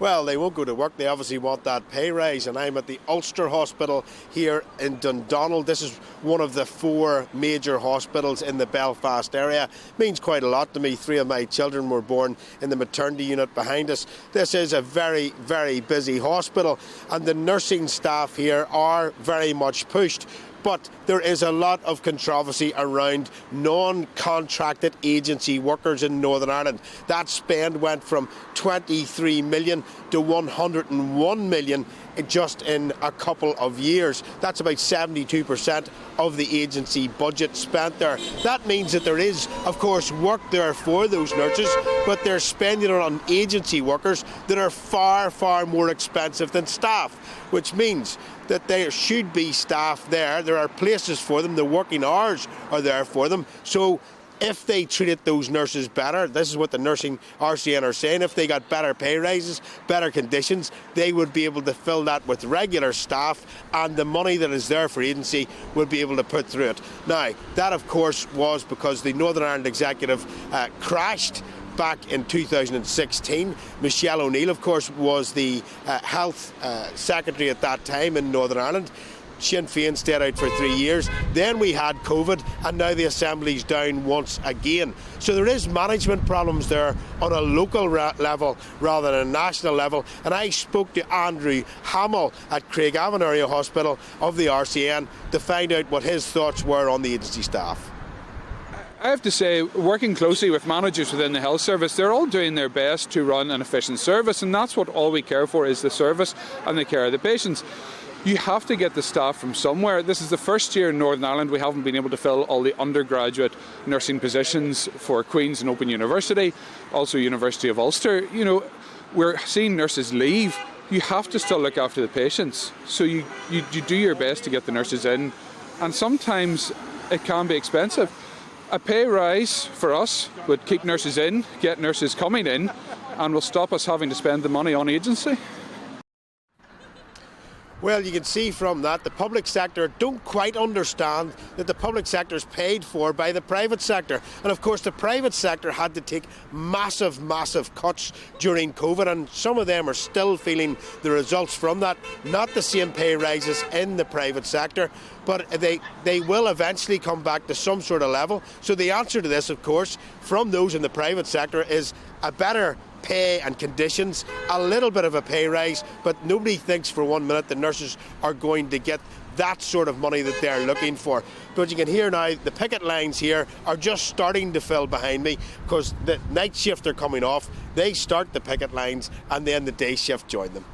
Well, they won't go to work. They obviously want that pay rise. And I'm at the Ulster Hospital here in Dundonald. This is one of the 4 major hospitals in the Belfast area. It means quite a lot to me. 3 of my children were born in the maternity unit behind us. This is a very, very busy hospital, and the nursing staff here are very much pushed. But there is a lot of controversy around non-contracted agency workers in Northern Ireland. That spend went from 23 million to 101 million just in a couple of years. That's about 72% of the agency budget spent there. That means that there is, of course, work there for those nurses, but they're spending it on agency workers that are far, far more expensive than staff, which means that there should be staff there. There are places for them. The working hours are there for them. So if they treated those nurses better, this is what the nursing RCN are saying, if they got better pay rises, better conditions, they would be able to fill that with regular staff, and the money that is there for agency would be able to put through it. Now, that of course was because the Northern Ireland Executive crashed back in 2016. Michelle O'Neill, of course, was the health secretary at that time in Northern Ireland. Sinn Féin stayed out for 3 years. Then we had COVID, and now the Assembly's down once again. So there is management problems there on a local level rather than a national level. And I spoke to Andrew Hamill at Craigavon Area Hospital of the RCN to find out what his thoughts were on the agency staff. I have to say, working closely with managers within the health service, they're all doing their best to run an efficient service, and that's what all we care for, is the service and the care of the patients. You have to get the staff from somewhere. This is the first year in Northern Ireland we haven't been able to fill all the undergraduate nursing positions for Queen's and Open University, also University of Ulster. You know, we're seeing nurses leave. You have to still look after the patients. So you do your best to get the nurses in, and sometimes it can be expensive. A pay rise for us would keep nurses in, get nurses coming in, and will stop us having to spend the money on agency. Well, you can see from that the public sector don't quite understand that the public sector is paid for by the private sector. And of course the private sector had to take massive, massive cuts during COVID, and some of them are still feeling the results from that. Not the same pay rises in the private sector, but they will eventually come back to some sort of level. So the answer to this, of course, from those in the private sector is a better pay and conditions, a little bit of a pay rise, but nobody thinks for 1 minute the nurses are going to get that sort of money that they're looking for. But you can hear now the picket lines here are just starting to fill behind me, because the night shift are coming off. They start the picket lines and then the day shift join them.